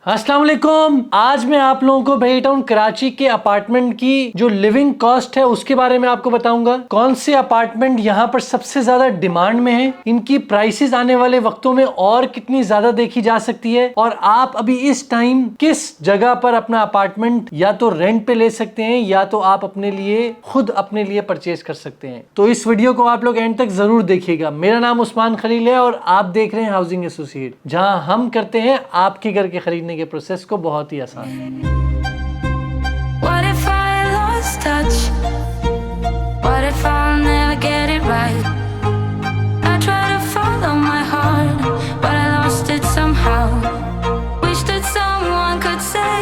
अस्सलाम वालेकुम। आज मैं आप लोगों को बेरी टाउन कराची के अपार्टमेंट की जो लिविंग कॉस्ट है उसके बारे में आपको बताऊंगा। कौन से अपार्टमेंट यहाँ पर सबसे ज्यादा डिमांड में है, इनकी प्राइसेस आने वाले वक्तों में और कितनी ज्यादा देखी जा सकती है, और आप अभी इस टाइम किस जगह पर अपना अपार्टमेंट या तो रेंट पे ले सकते हैं या तो आप अपने लिए खुद अपने लिए परचेज कर सकते हैं। तो इस वीडियो को आप लोग एंड तक जरूर देखिएगा। मेरा नाम उस्मान खलील है और आप देख रहे हैं हाउसिंग एसोसिएट, जहां हम करते हैं आपके घर के खरीदने के प्रोसेस को बहुत ही आसान। What if I lost touch? What if I'll never get it right? I try to follow my heart, but I lost it somehow. Wish that someone could say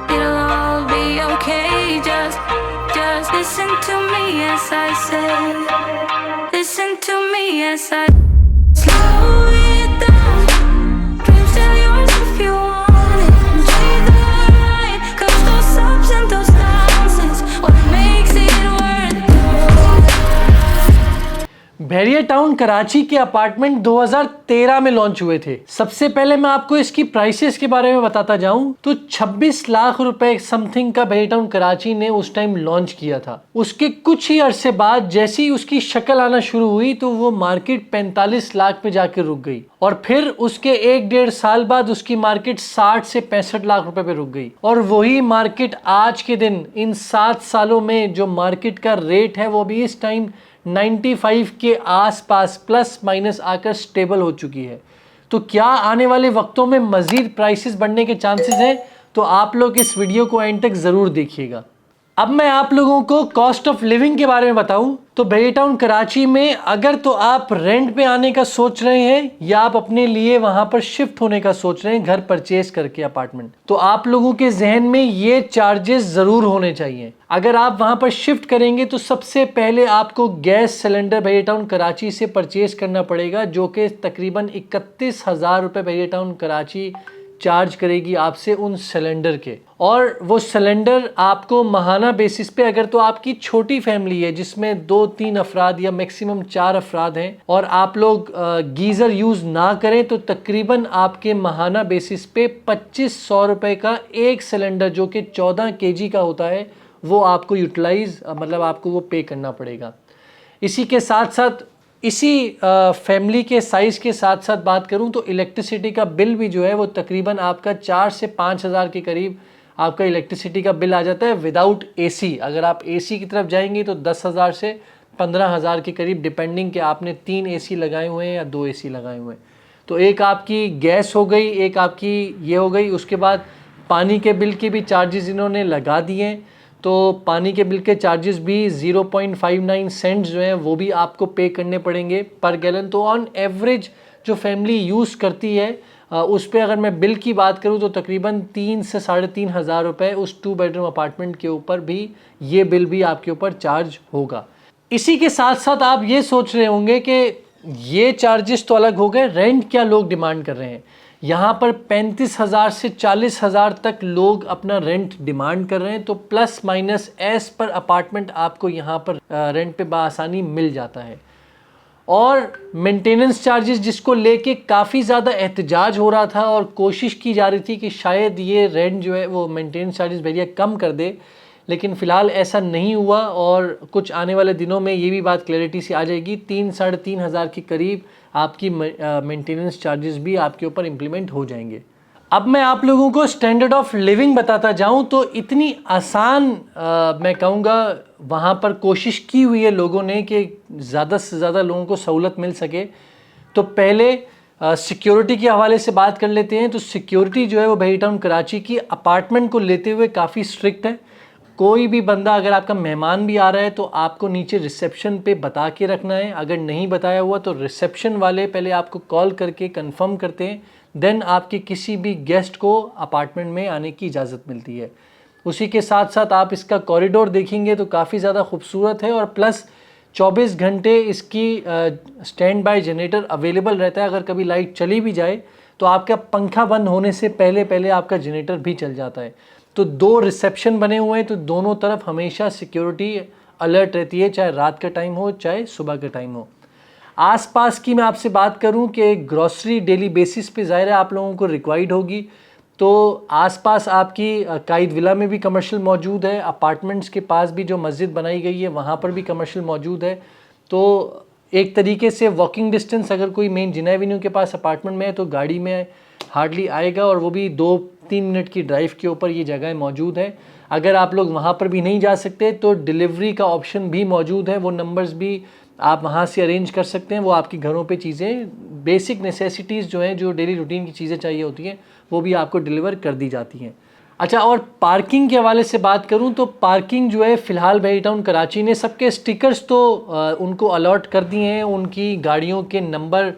it'll all be okay. Just listen to me as I say. Listen to me as I slow it down. Dreams still yours if you want it. Breathe the line, 'cause those ups and those downs is what makes it worth it. Bahria Town Karachi के apartment 2013 में launch हुए थे। सबसे पहले मैं आपको इसकी prices के बारे में बताता जाऊं तो 26 लाख रुपए समथिंग का बेरिया टाउन कराची ने उस टाइम लॉन्च किया था। उसके कुछ ही अरसे बाद जैसे ही उसकी शक्ल आना शुरू हुई तो वो मार्केट 45 लाख पे जाकर रुक गई, और फिर उसके 1-1.5 साल बाद उसकी मार्केट 60 से 65 लाख रुपए पे रुक गई। और वही मार्केट आज के दिन इन 7 सालों में जो मार्केट का रेट है वो भी इस टाइम 95 के आसपास प्लस माइनस आकर स्टेबल हो चुकी है। तो क्या आने वाले वक्तों में मजीद प्राइसेस बढ़ने के चांसेस हैं? तो आप लोग इस वीडियो को एंड तक जरूर देखिएगा। अब मैं आप लोगों को कॉस्ट ऑफ लिविंग के बारे में बताऊं तो बेरी टाउन कराची में अगर तो आप रेंट पे आने का सोच रहे हैं या आप अपने लिए वहां पर शिफ्ट होने का सोच रहे हैं घर परचेज करके अपार्टमेंट, तो आप लोगों के जहन में ये चार्जेस जरूर होने चाहिए। अगर आप वहां पर शिफ्ट करेंगे तो सबसे पहले आपको gas cylinder Bahria Town Karachi से परचेज करना पड़ेगा, जो कि तकरीबन 31,000 रुपये बेरी टाउन कराची चार्ज करेगी आपसे उन सिलेंडर के। और वो सिलेंडर आपको माहाना बेसिस पे, अगर तो आपकी छोटी फैमिली है जिसमें 2-3 अफराद या मैक्सिमम 4 अफराद हैं और आप लोग गीज़र यूज़ ना करें, तो तकरीबन आपके माहाना बेसिस पे 2500 रुपये का एक सिलेंडर जो कि 14 kg का होता है वो आपको यूटिलाइज मतलब आपको वो पे करना पड़ेगा। इसी के साथ साथ इसी फैमिली के साइज़ के साथ साथ बात करूं तो इलेक्ट्रिसिटी का बिल भी जो है वो तकरीबन आपका 4 से 5 हज़ार के करीब आपका इलेक्ट्रिसिटी का बिल आ जाता है विदाउट एसी। अगर आप एसी की तरफ जाएंगे तो 10,000 से 15,000 के करीब, डिपेंडिंग कि आपने 3 एसी लगाए हुए हैं या 2 एसी लगाए हुए हैं। तो एक आपकी गैस हो गई, एक आपकी ये हो गई। उसके बाद पानी के बिल के भी चार्जेस इन्होंने लगा दिए हैं, तो पानी के बिल के चार्जेस भी 0.59 सेंट्स जो हैं वो भी आपको पे करने पड़ेंगे पर गैलन। तो ऑन एवरेज जो फैमिली यूज़ करती है उस पे अगर मैं बिल की बात करूं तो तकरीबन 3 से 3,500 हज़ार रुपये उस 2 बेडरूम अपार्टमेंट के ऊपर भी ये बिल भी आपके ऊपर चार्ज होगा। इसी के साथ साथ आप ये सोच रहे होंगे कि ये चार्जेस तो अलग हो गए, रेंट क्या लोग डिमांड कर रहे हैं। यहाँ पर 35,000 से 40,000 तक लोग अपना रेंट डिमांड कर रहे हैं। तो प्लस माइनस एस पर अपार्टमेंट आपको यहाँ पर रेंट पे बासानी मिल जाता है। और मेंटेनेंस चार्जेस जिसको लेके काफ़ी ज़्यादा एहतजाज हो रहा था और कोशिश की जा रही थी कि शायद ये रेंट जो है वो मेंटेनेंस चार्जेस बेरिया कम कर दे, लेकिन फ़िलहाल ऐसा नहीं हुआ। और कुछ आने वाले दिनों में ये भी बात क्लैरिटी से आ जाएगी। 3-3.5 हज़ार के करीब आपकी मेंटेनेंस चार्जेस भी आपके ऊपर इम्प्लीमेंट हो जाएंगे। अब मैं आप लोगों को स्टैंडर्ड ऑफ लिविंग बताता जाऊं तो इतनी आसान मैं कहूँगा वहाँ पर कोशिश की हुई है लोगों ने कि ज़्यादा से ज़्यादा लोगों को सहूलत मिल सके। तो पहले सिक्योरिटी के हवाले से बात कर लेते हैं। तो सिक्योरिटी जो है वो बेरी टाउन कराची की अपार्टमेंट को लेते हुए काफ़ी स्ट्रिक्ट है। कोई भी बंदा, अगर आपका मेहमान भी आ रहा है तो आपको नीचे रिसेप्शन पे बता के रखना है। अगर नहीं बताया हुआ तो रिसेप्शन वाले पहले आपको कॉल करके कंफर्म करते हैं, देन आपके किसी भी गेस्ट को अपार्टमेंट में आने की इजाज़त मिलती है। उसी के साथ साथ आप इसका कॉरिडोर देखेंगे तो काफ़ी ज़्यादा खूबसूरत है, और प्लस 24 घंटे इसकी स्टैंड बाय जनरेटर अवेलेबल रहता है। अगर कभी लाइट चली भी जाए तो आपका पंखा बंद होने से पहले पहले आपका जनरेटर भी चल जाता है। तो 2 रिसेप्शन बने हुए हैं, तो दोनों तरफ हमेशा सिक्योरिटी अलर्ट रहती है, चाहे रात का टाइम हो चाहे सुबह का टाइम हो। आसपास की मैं आपसे बात करूं कि ग्रॉसरी डेली बेसिस पे ज़ाहिर है आप लोगों को रिक्वायर्ड होगी, तो आसपास आपकी कायद विला में भी कमर्शियल मौजूद है, अपार्टमेंट्स के पास भी जो मस्जिद बनाई गई है वहाँ पर भी कमर्शियल मौजूद है। तो एक तरीके से वॉकिंग डिस्टेंस अगर कोई मेन जिना एवेन्यू के पास अपार्टमेंट में है तो गाड़ी में हार्डली आएगा, और वो भी 2-3 मिनट की ड्राइव के ऊपर ये जगह मौजूद है। अगर आप लोग वहाँ पर भी नहीं जा सकते तो डिलीवरी का ऑप्शन भी मौजूद है, वो नंबर्स भी आप वहाँ से अरेंज कर सकते हैं। वो आपके घरों पे चीज़ें, बेसिक नेसेसिटीज़ जो हैं, जो डेली रूटीन की चीज़ें चाहिए होती हैं, वो भी आपको डिलीवर कर दी जाती हैं। अच्छा, और पार्किंग के हवाले से बात करूं तो पार्किंग जो है फ़िलहाल वेरी टाउन कराची ने सबके स्टिकर्स तो उनको अलॉट कर दिए हैं, उनकी गाड़ियों के नंबर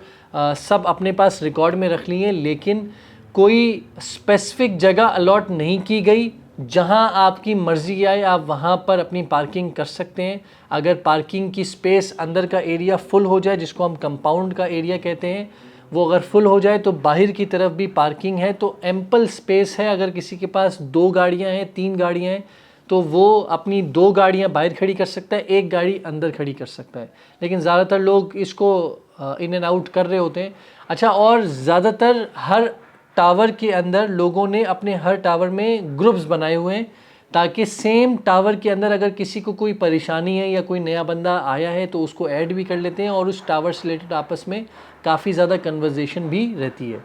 सब अपने पास रिकॉर्ड में रख लिए, लेकिन कोई स्पेसिफिक जगह अलॉट नहीं की गई। जहां आपकी मर्ज़ी आए आप वहां पर अपनी पार्किंग कर सकते हैं। अगर पार्किंग की स्पेस अंदर का एरिया फुल हो जाए, जिसको हम कंपाउंड का एरिया कहते हैं, वो अगर फुल हो जाए तो बाहर की तरफ भी पार्किंग है, तो एम्पल स्पेस है। अगर किसी के पास 2 गाड़ियां हैं, 3 गाड़ियां हैं, तो वो अपनी 2 गाड़ियां बाहर खड़ी कर सकता है, 1 गाड़ी अंदर खड़ी कर सकता है। लेकिन ज़्यादातर लोग इसको इन एंड आउट कर रहे होते हैं। अच्छा, और ज़्यादातर हर टावर के अंदर लोगों ने अपने हर टावर में ग्रुप्स बनाए हुए हैं, ताकि सेम टावर के अंदर अगर किसी को कोई परेशानी है या कोई नया बंदा आया है तो उसको ऐड भी कर लेते हैं, और उस टावर से रिलेटेड आपस में काफ़ी ज़्यादा कन्वर्जेशन भी रहती है।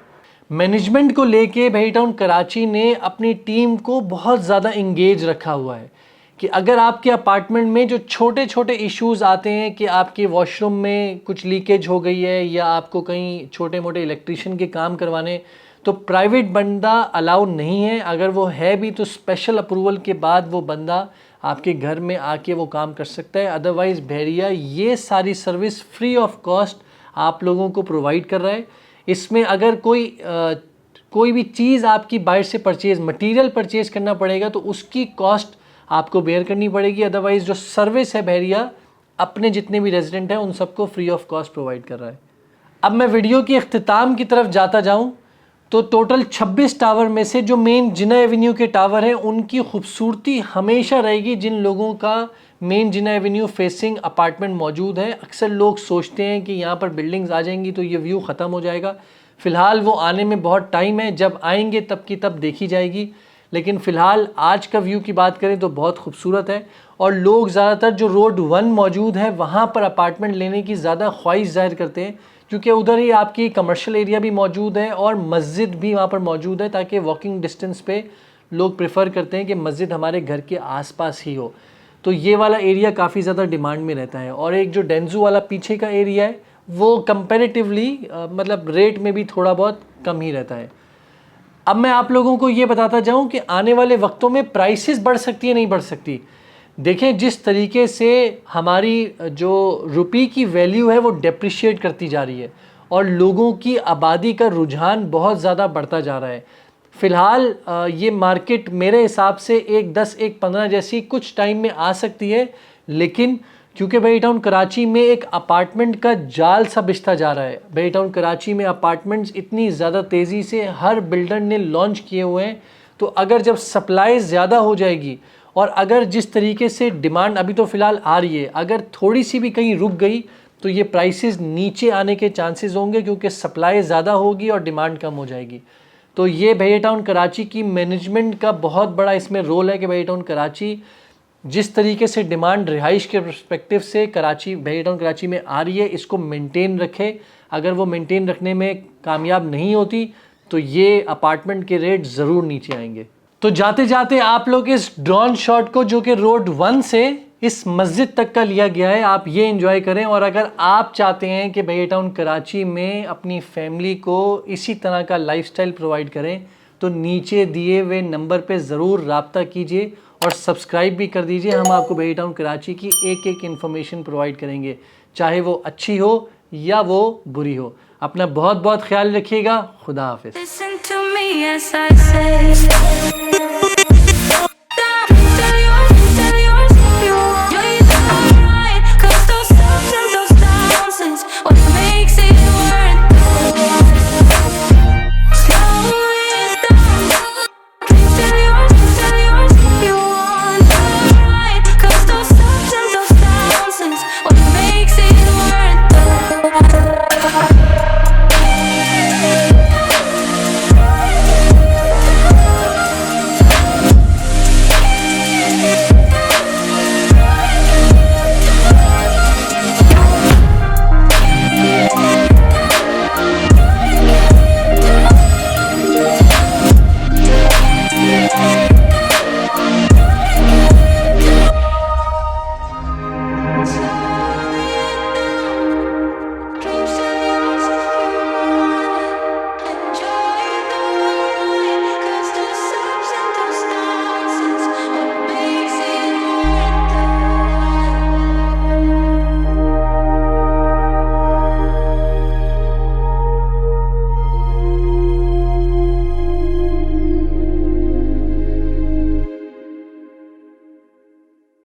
मैनेजमेंट को लेके वेरी टाउन कराची ने अपनी टीम को बहुत ज़्यादा इंगेज रखा हुआ है कि अगर आपके अपार्टमेंट में जो छोटे छोटे इश्यूज़ आते हैं कि आपके वॉशरूम में कुछ लीकेज हो गई है या आपको कहीं छोटे मोटे इलेक्ट्रिशियन के काम करवाने, तो प्राइवेट बंदा अलाउ नहीं है। अगर वो है भी तो स्पेशल अप्रूवल के बाद वो बंदा आपके घर में आके वो काम कर सकता है। अदरवाइज़ बहरिया ये सारी सर्विस फ्री ऑफ कॉस्ट आप लोगों को प्रोवाइड कर रहा है। इसमें अगर कोई भी चीज़ आपकी बाहर से मटेरियल परचेज़ करना पड़ेगा तो उसकी कॉस्ट आपको बेयर करनी पड़ेगी। अदरवाइज़ जो सर्विस है बहरिया अपने जितने भी रेजिडेंट हैं उन सबको फ्री ऑफ कॉस्ट प्रोवाइड कर रहा है। अब मैं वीडियो की इख्तिताम की तरफ जाता जाऊं तो टोटल 26 टावर में से जो मेन जिना एवेन्यू के टावर हैं उनकी खूबसूरती हमेशा रहेगी जिन लोगों का मेन जिना एवेन्यू फेसिंग अपार्टमेंट मौजूद है। अक्सर लोग सोचते हैं कि यहाँ पर बिल्डिंग्स आ जाएंगी तो ये व्यू ख़त्म हो जाएगा। फ़िलहाल वो आने में बहुत टाइम है, जब आएंगे तब की तब देखी जाएगी। लेकिन फ़िलहाल आज का व्यू की बात करें तो बहुत खूबसूरत है, और लोग ज़्यादातर जो रोड 1 मौजूद है वहाँ पर अपार्टमेंट लेने की ज़्यादा ख्वाहिश ज़ाहिर करते हैं, क्योंकि उधर ही आपकी कमर्शियल एरिया भी मौजूद है और मस्जिद भी वहाँ पर मौजूद है, ताकि वॉकिंग डिस्टेंस पे लोग प्रेफर करते हैं कि मस्जिद हमारे घर के आसपास ही हो। तो ये वाला एरिया काफ़ी ज़्यादा डिमांड में रहता है। और एक जो डेंजू वाला पीछे का एरिया है वो कंपैरेटिवली मतलब रेट में भी थोड़ा बहुत कम ही रहता है। अब मैं आप लोगों को ये बताता जाऊँ कि आने वाले वक्तों में प्राइसेस बढ़ सकती है, नहीं बढ़ सकती। देखें जिस तरीके से हमारी जो रुपये की वैल्यू है वो डेप्रिशिएट करती जा रही है और लोगों की आबादी का रुझान बहुत ज़्यादा बढ़ता जा रहा है। फ़िलहाल ये मार्केट मेरे हिसाब से 1-10, 1-15 जैसी कुछ टाइम में आ सकती है, लेकिन क्योंकि वेरी टाउन कराची में एक अपार्टमेंट का जाल सा बिछता जा रहा है। वेरी टाउन कराची में अपार्टमेंट्स इतनी ज़्यादा तेज़ी से हर बिल्डर ने लॉन्च किए हुए हैं, तो अगर जब सप्लाई ज़्यादा हो जाएगी और अगर जिस तरीके से डिमांड अभी तो फ़िलहाल आ रही है, अगर थोड़ी सी भी कहीं रुक गई तो ये प्राइसेस नीचे आने के चांसेस होंगे, क्योंकि सप्लाई ज़्यादा होगी और डिमांड कम हो जाएगी। तो ये वेरी टाउन कराची की मैनेजमेंट का बहुत बड़ा इसमें रोल है कि वेरी टाउन कराची जिस तरीके से डिमांड रिहाइश के पर्सपेक्टिव से वेरी टाउन कराची में आ रही है, इसको मेंटेन रखे। अगर वो मेंटेन रखने में कामयाब नहीं होती तो ये अपार्टमेंट के रेट ज़रूर नीचे आएंगे। तो जाते जाते आप लोग इस ड्रोन शॉट को जो कि रोड 1 से इस मस्जिद तक का लिया गया है, आप ये एंजॉय करें। और अगर आप चाहते हैं कि वेरी टाउन कराची में अपनी फैमिली को इसी तरह का लाइफस्टाइल प्रोवाइड करें तो नीचे दिए हुए नंबर पे ज़रूर राब्ता कीजिए और सब्सक्राइब भी कर दीजिए। हम आपको वेरी टाउन कराची की एक एक इन्फॉर्मेशन प्रोवाइड करेंगे, चाहे वो अच्छी हो या वो बुरी हो। अपना बहुत बहुत ख्याल रखिएगा। खुदा हाफिज़।